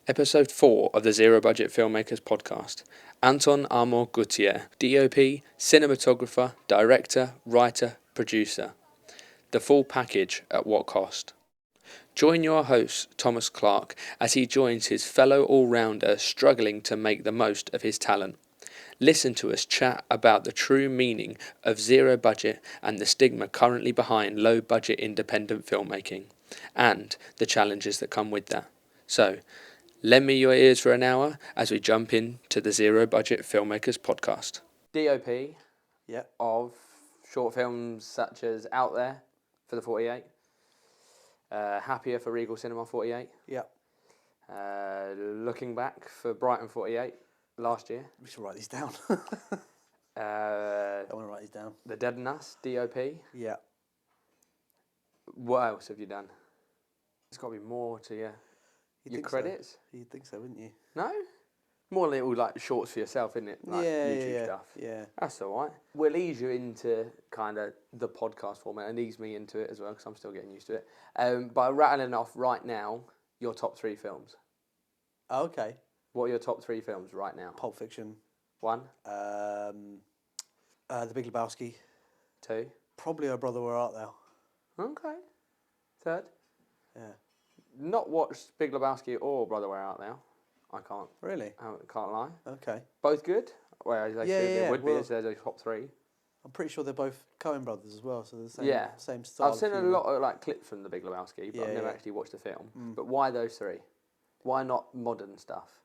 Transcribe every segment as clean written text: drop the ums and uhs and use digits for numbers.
Episode 4 of the Zero Budget Filmmakers Podcast. Anton Amour Gautier, DOP, cinematographer, director, writer, producer. The full package at what cost? Join your host, Thomas Clark, as he joins his fellow all-rounder struggling to make the most of his talent. Listen to us chat about the true meaning of zero budget and the stigma currently behind low-budget independent filmmaking, and the challenges that come with that. So, lend me your ears for an hour as we jump into the Zero Budget Filmmakers Podcast. DOP of short films such as Out There for the 48, Happier for Regal Cinema 48, Looking Back for Brighton 48 last year. We should write these down. I want to write these down. The Dead and Us, DOP. Yeah. What else have you done? There's got to be more to your credits. So. You'd think so, wouldn't you? No? More little like shorts for yourself, isn't it? Like YouTube stuff. Yeah. That's all right. We'll ease you into kind of the podcast format and ease me into it as well because I'm still getting used to it. By rattling off right now your top 3 films. Oh, okay. What are your top 3 films right now? Pulp Fiction. 1. The Big Lebowski. 2. Probably Oh Brother, Where Art Thou? Okay. 3rd. Yeah. Not watched Big Lebowski or Brother, Where Art Thou? I can't. Really? I can't lie. Okay. Both good? Well, they would be as they're the top 3. I'm pretty sure they're both Coen brothers as well, so they're the same style. I've seen a lot of like clips from The Big Lebowski, but I've never actually watched the film. But why those 3? Why not modern stuff?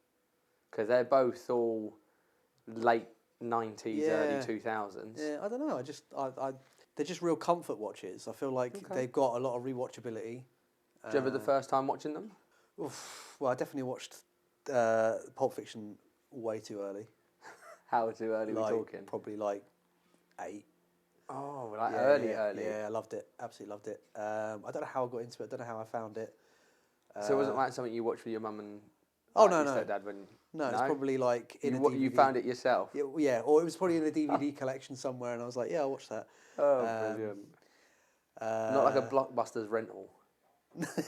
Because they're both all late 90s, early 2000s. Yeah, I don't know. They're just real comfort watches. I feel like they've got a lot of rewatchability. Do you remember the first time watching them? Well, I definitely watched Pulp Fiction way too early. How too early are we talking? Probably like 8. Oh, like early. Yeah, I loved it. Absolutely loved it. I don't know how I got into it. I don't know how I found it. So it wasn't like something you watched with your mum and no. stepdad when... No, it's probably like in a DVD. You found it yourself? Yeah, or it was probably in a DVD collection somewhere and I was like, yeah, I'll watch that. Oh, brilliant. Not like a Blockbuster's rental.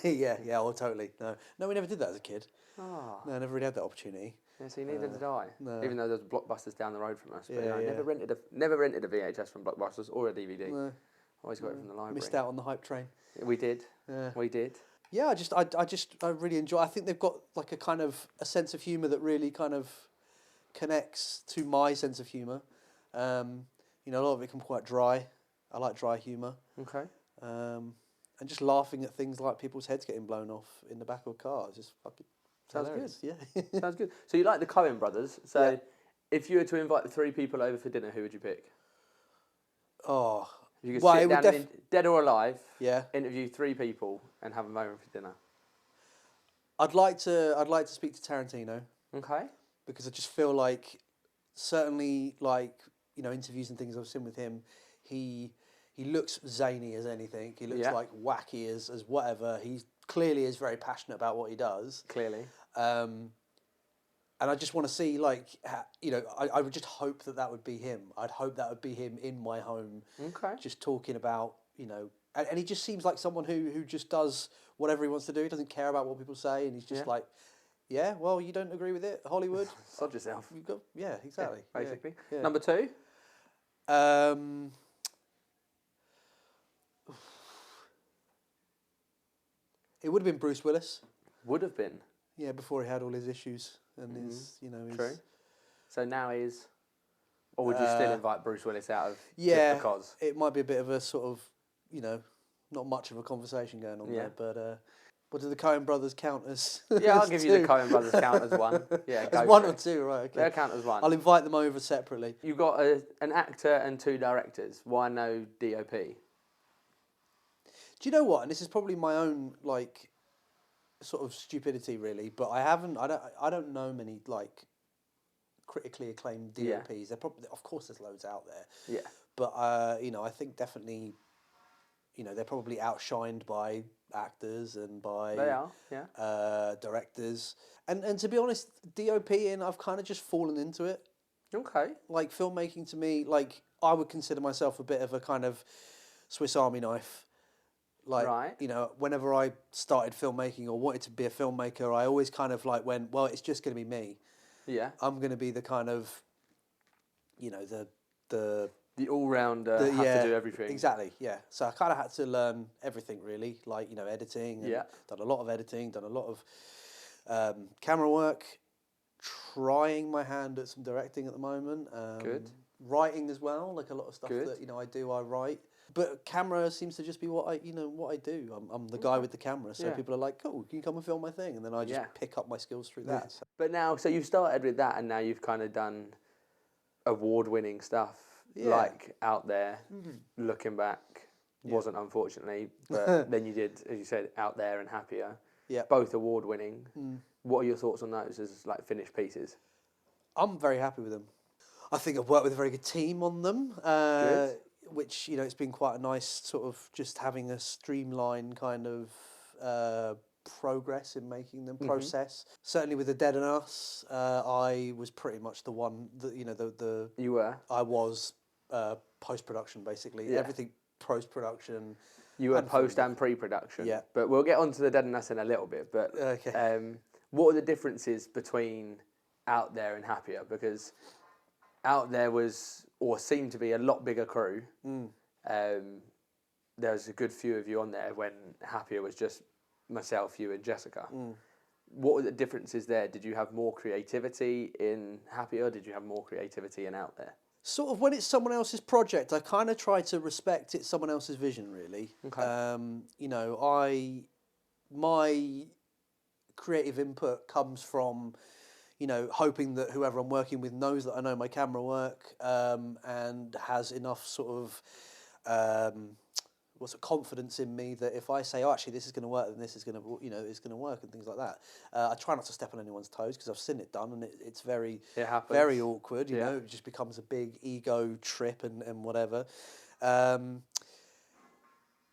yeah, well, totally. No, we never did that as a kid. Oh. No, I never really had that opportunity. Yeah, see, neither did I. No. Even though there's Blockbusters down the road from us. But Yeah, Never rented a VHS from Blockbusters or a DVD. No. Always got it from the library. Missed out on the hype train. We did. Yeah. We did. Yeah, I really enjoy. I think they've got like a sense of humour that really kind of connects to my sense of humour. A lot of it can be quite dry. I like dry humour. Okay. And just laughing at things like people's heads getting blown off in the back of a car. It's just fucking Sounds hilarious. good. Yeah. Sounds good. So you like the Coen brothers. So if you were to invite 3 people over for dinner, who would you pick? Oh. If you could sit down, dead or alive, interview 3 people and have them over for dinner. I'd like to speak to Tarantino. Okay. Because I just feel like, certainly interviews and things I've seen with him, he looks zany as anything. He looks like wacky as whatever. He clearly is very passionate about what he does. Clearly. And I just want to see, I would just hope that would be him. I'd hope that would be him in my home. Okay. Just talking about, and he just seems like someone who just does whatever he wants to do. He doesn't care about what people say, and he's just like, yeah, well, you don't agree with it, Hollywood? Sod yourself. Exactly. Yeah, basically. Yeah. Number 2? It would have been Bruce Willis. Would have been. Yeah, before he had all his issues and his. True. So now he's, or would you still invite Bruce Willis out of just because? It might be a bit of a sort of, not much of a conversation going on there. But do the Coen brothers count as? Yeah, I'll as give 2? you the Coen brothers count as 1. Yeah, as 1 or 2, right? Okay. They'll count as 1. I'll invite them over separately. You've got an actor and 2 directors. Why no DOP? Do you know what? And this is probably my own sort of stupidity, really. But I don't know many critically acclaimed DOPs. Yeah. They're probably, of course, there's loads out there. Yeah. But I think definitely, they're probably outshined by actors and by directors. And to be honest, DOP, and I've kind of just fallen into it. Okay. Like filmmaking to me, I would consider myself a bit of a kind of Swiss Army knife. Like, Right. you know, whenever I started filmmaking or wanted to be a filmmaker, I always kind of like went, well, it's just going to be me. Yeah. I'm going to be the kind of, you know, The all-rounder, have to do everything. Exactly, yeah. So I kind of had to learn everything really, like, you know, editing. And Yeah. done a lot of editing, done a lot of camera work, trying my hand at some directing at the moment. Good. Writing as well, like a lot of stuff Good. that, you know, I write. But camera seems to just be what I do. I'm the guy with the camera, so Yeah. people are like, cool, can you come and film my thing? And then I just pick up my skills through that. So. But now, so you started with that, and now you've kind of done award-winning stuff, like Out There. Looking back, wasn't unfortunately, but then you did, as you said, Out There and Happier. Yeah. Both award-winning. What are your thoughts on those as like finished pieces? I'm very happy with them. I think I've worked with a very good team on them. Good. Which, you know, it's been quite a nice sort of just having a streamlined kind of progress in making them, process. Certainly with The Dead and Us, I was pretty much the one that, you know, the You were? I was post-production basically. Yeah. Everything post-production. You were and post film. and pre-production. Yeah. But we'll get on to The Dead and Us in a little bit. But Okay. what are the differences between Out There and Happier? Because Out There was, or seemed to be, a lot bigger crew. There's a good few of you on there when Happier was just myself, you and Jessica. What were the differences there? Did you have more creativity in Happier, or did you have more creativity in Out There? Sort of when it's someone else's project, I kind of try to respect it's someone else's vision, really. Okay. You know, my creative input comes from, you know, hoping that whoever I'm working with knows that I know my camera work, and has enough sort of confidence in me that if I say, oh, actually, this is going to work, then this is going to, you know, it's going to work, and things like that. I try not to step on anyone's toes because I've seen it done, and it's very, very awkward. You know, it just becomes a big ego trip and whatever.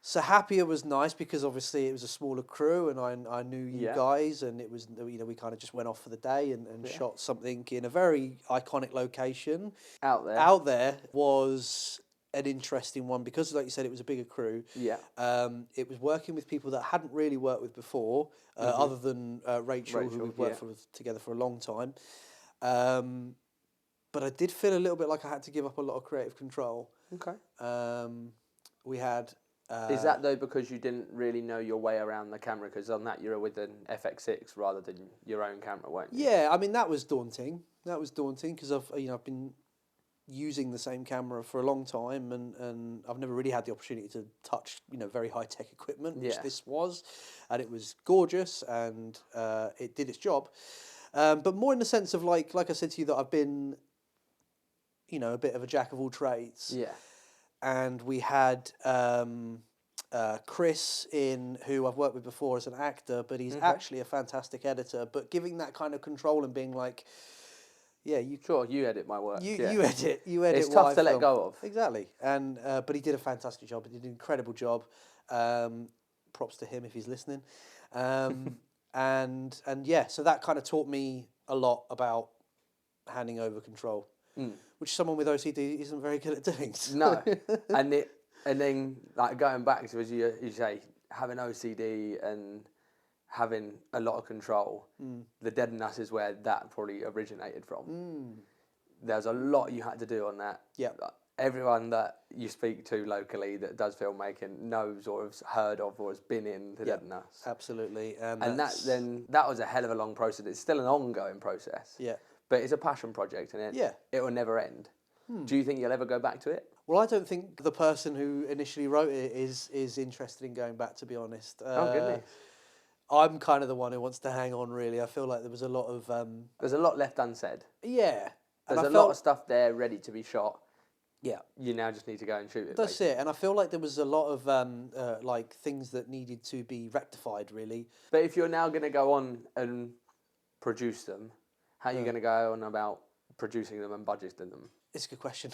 So Happier was nice because obviously it was a smaller crew, and I knew you guys, and it was, you know, we kind of just went off for the day and shot something in a very iconic location. Out There Was an interesting one because, like you said, it was a bigger crew. Yeah. It was working with people that I hadn't really worked with before, other than Rachel, who we've worked together for a long time. But I did feel a little bit like I had to give up a lot of creative control. Okay. We had. Is that though because you didn't really know your way around the camera? Because on that you're with an FX6 rather than your own camera, weren't you? Yeah, I mean that was daunting. Because I've been using the same camera for a long time, and I've never really had the opportunity to touch, you know, very high tech equipment, which this was, and it was gorgeous, and it did its job. But more in the sense of like I said to you, that I've been, you know, a bit of a jack of all trades. Yeah. And we had Chris in, who I've worked with before as an actor, but he's actually a fantastic editor. But giving that kind of control and being like, yeah, you edit my work. You edit. It's tough to let go of. Exactly. And but he did a fantastic job. He did an incredible job. Props to him if he's listening. And yeah, so that kind of taught me a lot about handing over control, which someone with OCD isn't very good at doing. So. No, and then like going back to, as you say, having OCD and having a lot of control, The Dead and Us is where that probably originated from. There's a lot you had to do on that. Yeah. Everyone that you speak to locally that does filmmaking knows or has heard of or has been in The Dead and Us. Absolutely. And that was a hell of a long process. It's still an ongoing process. Yeah. But it's a passion project, and it will never end. Do you think you'll ever go back to it? Well, I don't think the person who initially wrote it is interested in going back, to be honest. Oh, goodness. I'm kind of the one who wants to hang on, really. I feel like there was a lot of... There's a lot left unsaid. Yeah. There's a lot of stuff there ready to be shot. Yeah. You now just need to go and shoot it. That's it. And I feel like there was a lot of like things that needed to be rectified, really. But if you're now going to go on and produce them, how are you going to go on about producing them and budgeting them? It's a good question.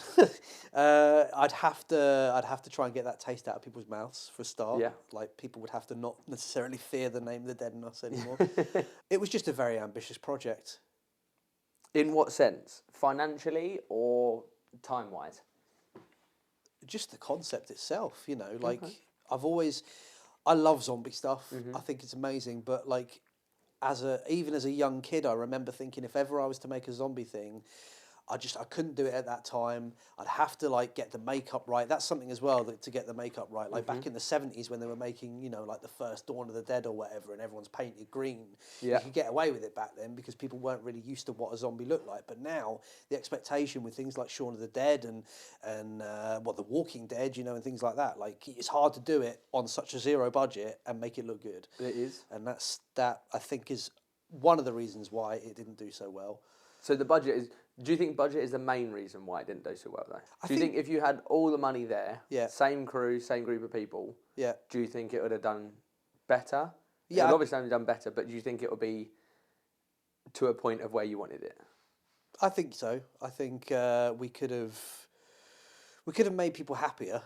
I'd have to try and get that taste out of people's mouths for a start. Yeah. Like people would have to not necessarily fear the name The Dead and Us anymore. It was just a very ambitious project. In what sense? Financially or time-wise? Just the concept itself, you know. Like I've always I love zombie stuff. I think it's amazing. But like, even as a young kid, I remember thinking if ever I was to make a zombie thing, I couldn't do it at that time. I'd have to like get the makeup right. That's something as well, to get the makeup right. Like back in the 70s when they were making, like the first Dawn of the Dead or whatever, and everyone's painted green. Yeah. You could get away with it back then because people weren't really used to what a zombie looked like. But now the expectation with things like Shaun of the Dead and The Walking Dead, and things like that, like it's hard to do it on such a zero budget and make it look good. It is. And that I think is one of the reasons why it didn't do so well. So the budget is. Do you think budget is the main reason why it didn't do so well, though? Do you think if you had all the money there, same crew, same group of people, do you think it would have done better? Yeah. It would obviously have done better, but do you think it would be to a point of where you wanted it? I think so. I think we could have made people happier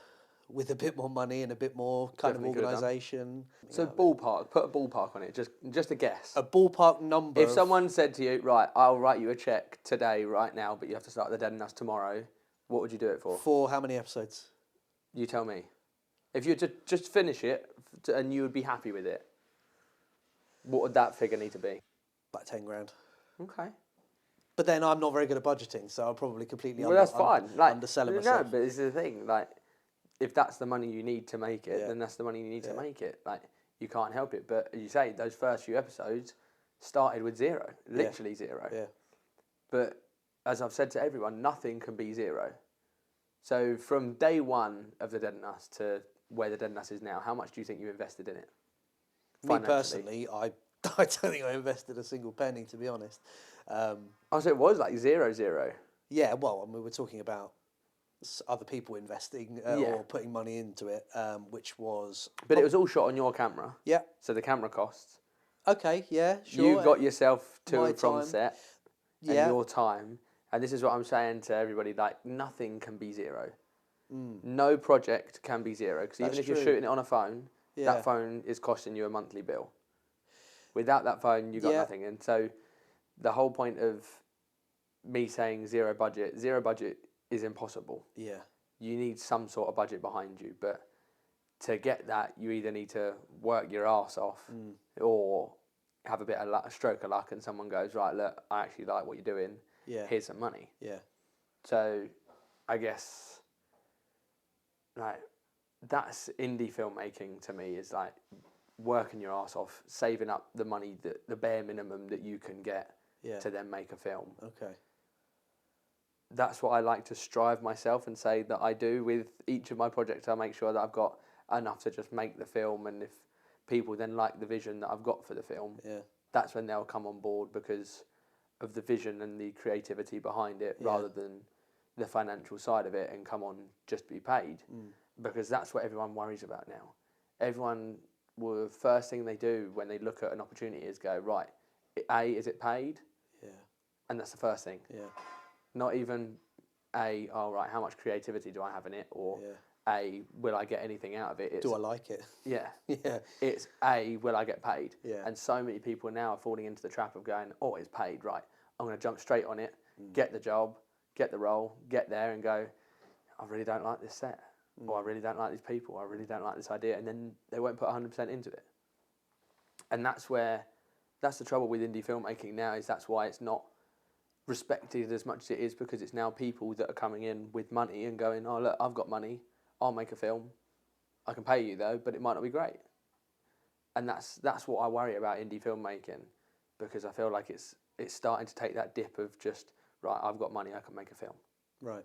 with a bit more money and a bit more kind of organisation. So ballpark, put a ballpark on it, just a guess. A ballpark number. If someone said to you, right, I'll write you a cheque today, right now, but you have to start The Dead and Us tomorrow, what would you do it for? For how many episodes? You tell me. If you were to just finish it and you would be happy with it, what would that figure need to be? About 10 grand. Okay. But then I'm not very good at budgeting, so I'll probably completely underselling myself. No, but this is the thing, like, if that's the money you need to make it, then that's the money you need to make it. Like, you can't help it. But as you say, those first few episodes started with zero, literally zero. Yeah. But as I've said to everyone, nothing can be zero. So from day one of The Dead and Us to where The Dead and Us is now, how much do you think you invested in it? Me personally, I don't think I invested a single penny, to be honest. So it was like 0-0. Yeah, well, I mean, we're talking about other people investing or putting money into it, which was... But it was all shot on your camera. Yeah. So the camera costs. Okay, yeah, sure. You got yourself to and from time. set and your time. And this is what I'm saying to everybody, like, nothing can be zero. No project can be zero. Because even if you're shooting it on a phone, that phone is costing you a monthly bill. Without that phone, you got nothing. And so the whole point of me saying zero budget is impossible. Yeah. You need some sort of budget behind you, but to get that, you either need to work your ass off or have a bit of luck, a stroke of luck, and someone goes, right, look, I actually like what you're doing. Yeah. Here's some money. Yeah. So I guess, like, that's indie filmmaking to me, is like working your ass off, saving up the money, the bare minimum that you can get to then make a film. Okay. That's what I like to strive myself and say that I do with each of my projects. I make sure that I've got enough to just make the film, and if people then like the vision that I've got for the film, that's when they'll come on board because of the vision and the creativity behind it, rather than the financial side of it and come on just be paid, because that's what everyone worries about now. Everyone, the first thing they do when they look at an opportunity is go, right, A, is it paid? Yeah. And that's the first thing. Yeah. Not even how much creativity do I have in it? Or will I get anything out of it? Do I like it? Yeah. Yeah. It's will I get paid? Yeah. And so many people now are falling into the trap of going, oh, it's paid, right. I'm going to jump straight on it, get the job, get the role, get there and go, I really don't like this set. Or I really don't like these people. I really don't like this idea. And then they won't put 100% into it. And that's the trouble with indie filmmaking now, is that's why it's not respected as much as it is, because it's now people that are coming in with money and going, oh, look, I've got money, I'll make a film. I can pay you, though, but it might not be great. And that's what I worry about indie filmmaking, because I feel like it's starting to take that dip of just, right, I've got money, I can make a film. Right.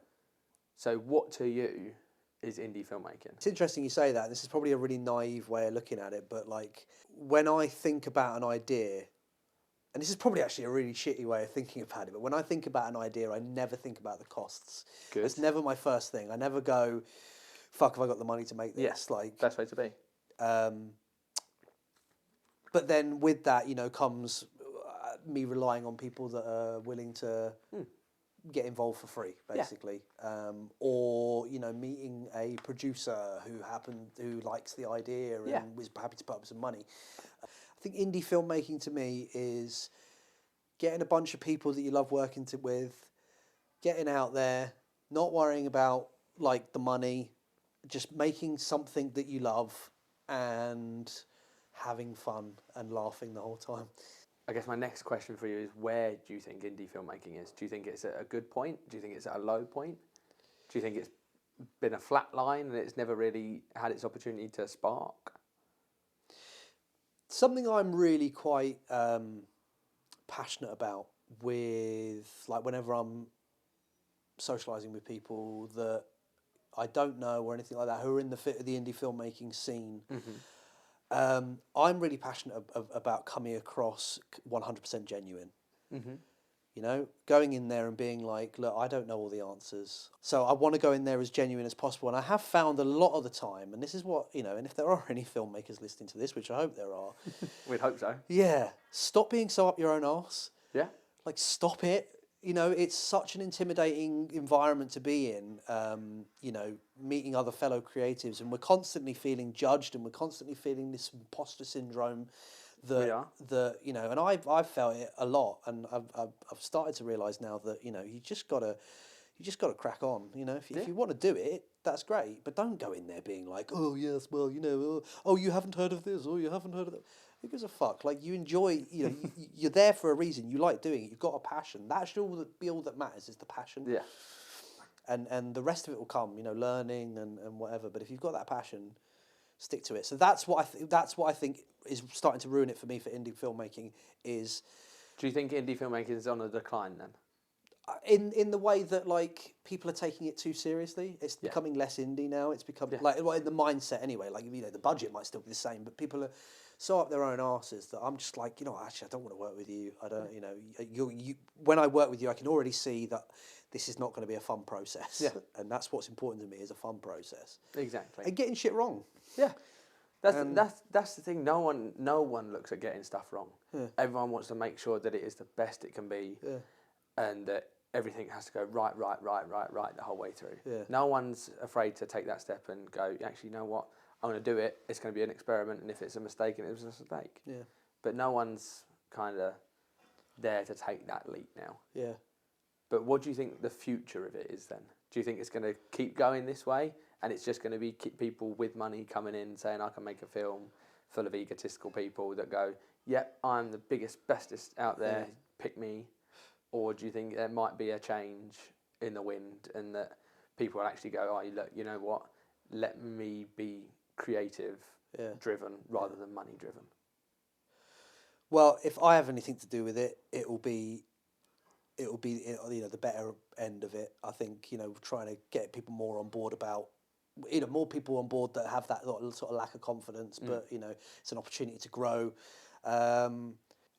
So what to you is indie filmmaking? It's interesting you say that. This is probably a really naive way of looking at it, but like when I think about an idea, and this is probably actually a really shitty way of thinking about it, but when I think about an idea, I never think about the costs. Good. It's never my first thing. I never go, fuck, have I got the money to make this? Yes, like, best way to be. But then with that, comes me relying on people that are willing to get involved for free, basically. Yeah. Or, meeting a producer who likes the idea and was happy to put up some money. I think indie filmmaking to me is getting a bunch of people that you love working with, getting out there, not worrying about like the money, just making something that you love and having fun and laughing the whole time. I guess my next question for you is, where do you think indie filmmaking is? Do you think it's at a good point? Do you think it's at a low point? Do you think it's been a flat line and it's never really had its opportunity to spark? Something I'm really quite passionate about with, like, whenever I'm socialising with people that I don't know or anything like that, who are in the indie filmmaking scene, I'm really passionate about coming across 100% genuine. You know, going in there and being like, look, I don't know all the answers. So I want to go in there as genuine as possible. And I have found a lot of the time, and this is what, you know, and if there are any filmmakers listening to this, which I hope there are. We'd hope so. Yeah. Stop being so up your own arse. Yeah. Like, stop it. You know, it's such an intimidating environment to be in, you know, meeting other fellow creatives. And we're constantly feeling judged, and we're constantly feeling this imposter syndrome. You know, and I've felt it a lot, and I've started to realise now that, you know, you just gotta crack on. You know, if you want to do it, that's great, but don't go in there being like, oh yes, well, you know, oh, you haven't heard of this, or you haven't heard of that. Who gives a fuck? Like, you enjoy, you know, you're there for a reason. You like doing it. You've got a passion. That should be all that matters, is the passion. Yeah. And the rest of it will come. You know, learning and whatever. But if you've got that passion, stick to it. So that's what I think is starting to ruin it for me for indie filmmaking. Is, do you think indie filmmaking is on a decline then? in the way that, like, people are taking it too seriously. It's becoming less indie now. It's become like, well, in the mindset anyway. Like, you know, the budget might still be the same, but people are so up their own arses that I'm just like, you know, actually, I don't want to work with you. I don't, you know, you when I work with you, I can already see that this is not going to be a fun process. Yeah. And that's what's important to me, is a fun process. Exactly. And getting shit wrong. Yeah. That's the thing. No one looks at getting stuff wrong. Yeah. Everyone wants to make sure that it is the best it can be, and that everything has to go right the whole way through. Yeah. No one's afraid to take that step and go, actually, you know what? I'm going to do it. It's going to be an experiment, and if it's a mistake, and it was a mistake. Yeah. But no one's kind of there to take that leap now. Yeah. But what do you think the future of it is then? Do you think it's going to keep going this way, and it's just going to be people with money coming in saying, I can make a film full of egotistical people that go, yep, I'm the biggest, bestest out there, pick me? Or do you think there might be a change in the wind, and that people will actually go, oh, look, you know what, let me be creative driven rather than money driven? Well, if I have anything to do with it, it will be you know, the better end of it. I think, you know, trying to get people more on board about, you know, more people on board that have that sort of lack of confidence, but, you know, it's an opportunity to grow. I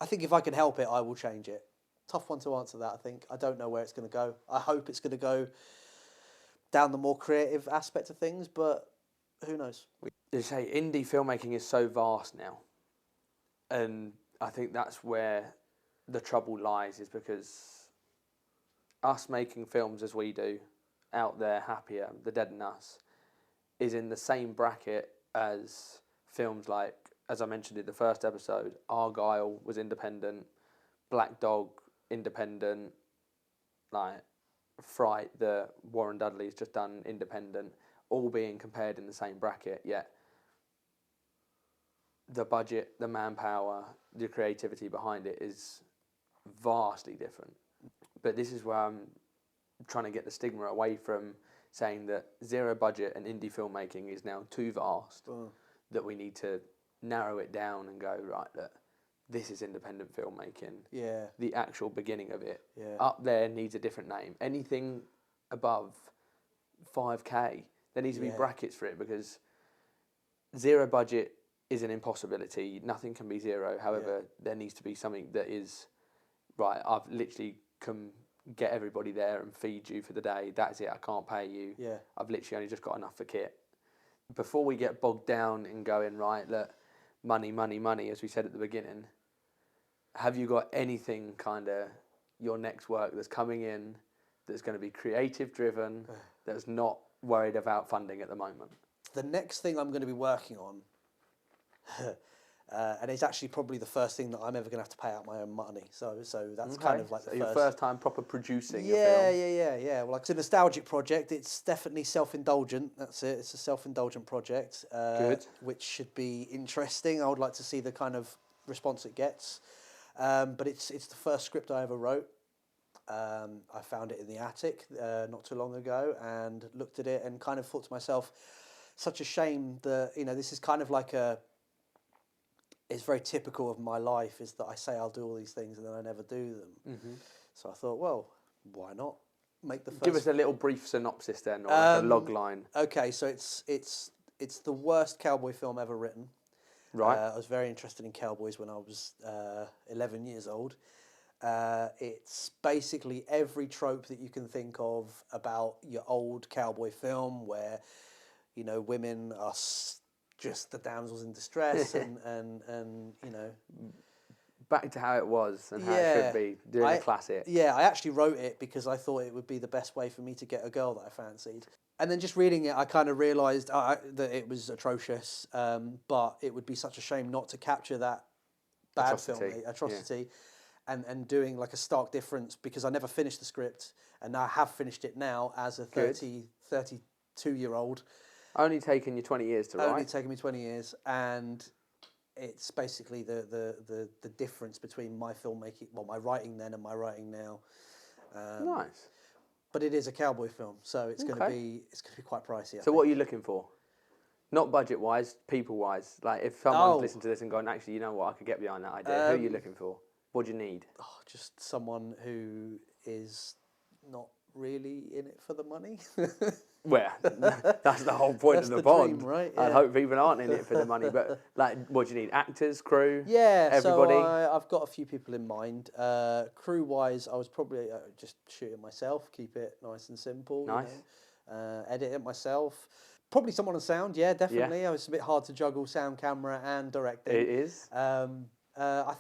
think if I can help it, I will change it. Tough one to answer that, I think. I don't know where it's going to go. I hope it's going to go down the more creative aspect of things, but who knows? You say indie filmmaking is so vast now, and I think that's where the trouble lies, is because us making films as we do, out there, Happier, The Dead and Us, is in the same bracket as films like, as I mentioned in the first episode, Argyle was independent, Black Dog, independent, like Fright, the Warren Dudley's just done, independent, all being compared in the same bracket, yet the budget, the manpower, the creativity behind it is vastly different. But this is where I'm trying to get the stigma away from saying that zero budget and indie filmmaking is now too vast, that we need to narrow it down and go, right, look, this is independent filmmaking. Yeah. The actual beginning of it. Yeah. Up there needs a different name. Anything above 5K, there needs to be brackets for it, because zero budget is an impossibility. Nothing can be zero. However, there needs to be something that is, right, I've literally can get everybody there and feed you for the day. That's it. I can't pay you. Yeah. I've literally only just got enough for kit. Before we get bogged down in going, right, look, money, as we said at the beginning, have you got anything kind of your next work that's coming in that's going to be creative driven, that's not worried about funding at the moment? The next thing I'm going to be working on, And it's actually probably the first thing that I'm ever going to have to pay out my own money. So that's Okay. kind of like so the your first time proper producing a Yeah, film. yeah. Well, like, it's a nostalgic project. It's definitely self-indulgent. That's it. It's a self-indulgent project. Good. Which should be interesting. I would like to see the kind of response it gets. But it's the first script I ever wrote. I found it in the attic not too long ago and looked at it and kind of thought to myself, such a shame that, this is kind of like it's very typical of my life, is that I say I'll do all these things and then I never do them. Mm-hmm. So I thought, well, why not make the first? Give us a little brief synopsis then, or like a log line. Okay, so it's the worst cowboy film ever written. Right. I was very interested in cowboys when I was 11 years old. It's basically every trope that you can think of about your old cowboy film, where women are just the damsels in distress and Back to how it was and how it should be, doing a classic. Yeah, I actually wrote it because I thought it would be the best way for me to get a girl that I fancied. And then just reading it, I kind of realised that it was atrocious, but it would be such a shame not to capture that bad atrocity, and doing like a stark difference, because I never finished the script, and I have finished it now as a 32-year-old. Only taken you 20 years to write. Only taken me 20 years, and it's basically the difference between my filmmaking, my writing then and my writing now. Nice. But it is a cowboy film, so it's going to be quite pricey. So what are you looking for? Not budget wise, people wise. Like if someone's listened to this and gone, actually, you know what, I could get behind that idea. Who are you looking for? What do you need? Just someone who is not really in it for the money. Well, that's the whole point of the bond, dream, right? I hope people aren't in it for the money, but like, what do you need? Actors, crew? Yeah, everybody. So I've got a few people in mind. Crew-wise, I was probably just shoot it myself, keep it nice and simple. Nice. Edit it myself. Probably someone on sound. Yeah, definitely. It's a bit hard to juggle sound, camera, and directing. It is. I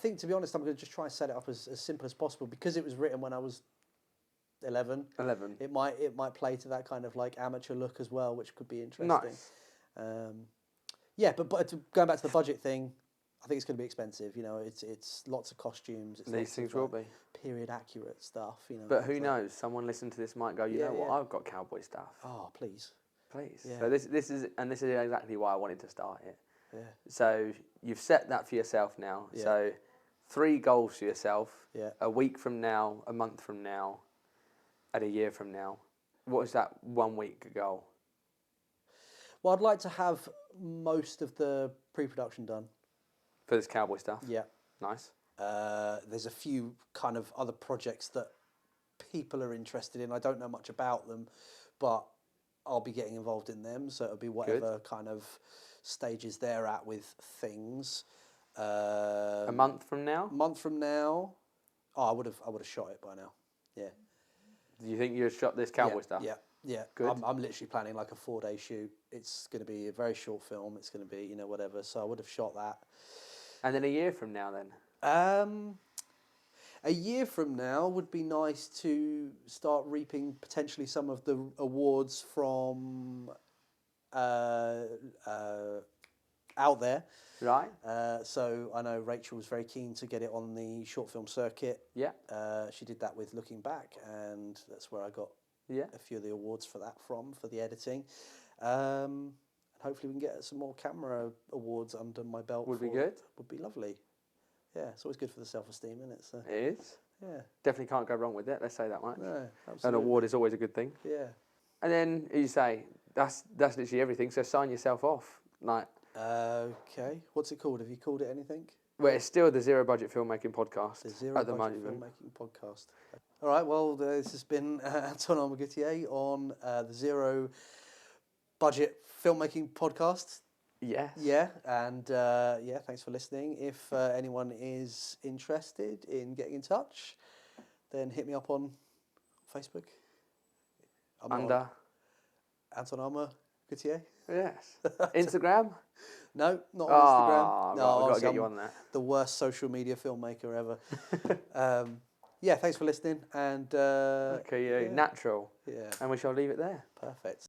think, to be honest, I'm going to just try and set it up as simple as possible, because it was written when I was 11. It might play to that kind of like amateur look as well, which could be interesting. Nice. But going back to the budget thing, I think it's going to be expensive. It's lots of costumes. It's These things will be period accurate stuff. But who knows? Someone listening to this might go, you know what? I've got cowboy stuff. Oh, please. Yeah. So this is exactly why I wanted to start it. Yeah. So you've set that for yourself now. Yeah. So 3 goals for yourself. Yeah. A week from now, a month from now, and a year from now. What is that 1 week goal? Well, I'd like to have most of the pre-production done. For this cowboy stuff? Yeah. Nice. There's a few kind of other projects that people are interested in. I don't know much about them, but I'll be getting involved in them. So it'll be whatever kind of stages they're at with things. A month from now? I would have shot it by now. Yeah. Do you think you've shot this cowboy stuff? Yeah. Good. I'm literally planning like a 4-day shoot. It's going to be a very short film. It's going to be, whatever. So I would have shot that. And then a year from now then? A year from now would be nice to start reaping potentially some of the awards from out there. Right. So I know Rachel was very keen to get it on the short film circuit. Yeah. She did that with Looking Back, and that's where I got a few of the awards for the editing. And hopefully we can get some more camera awards under my belt. Would be good. Would be lovely. Yeah, it's always good for the self-esteem, isn't it? So, it is. Yeah. Definitely can't go wrong with it, let's say that much. No, absolutely. An award is always a good thing. Yeah. And then, as you say, that's literally everything, so sign yourself off. Like. Okay. What's it called? Have you called it anything? Well, it's still the Zero Budget Filmmaking Podcast. The Zero Budget Filmmaking Podcast. All right, well, this has been Anton Amour Gautier on the Zero Budget Filmmaking Podcast. Yes. Yeah, and thanks for listening. If anyone is interested in getting in touch, then hit me up on Facebook. Under Anton Amour Gautier. Yes. Instagram? No, not on Instagram. No, right, I've got to get you on there. The worst social media filmmaker ever. Thanks for listening. And natural. Yeah. And we shall leave it there. Perfect.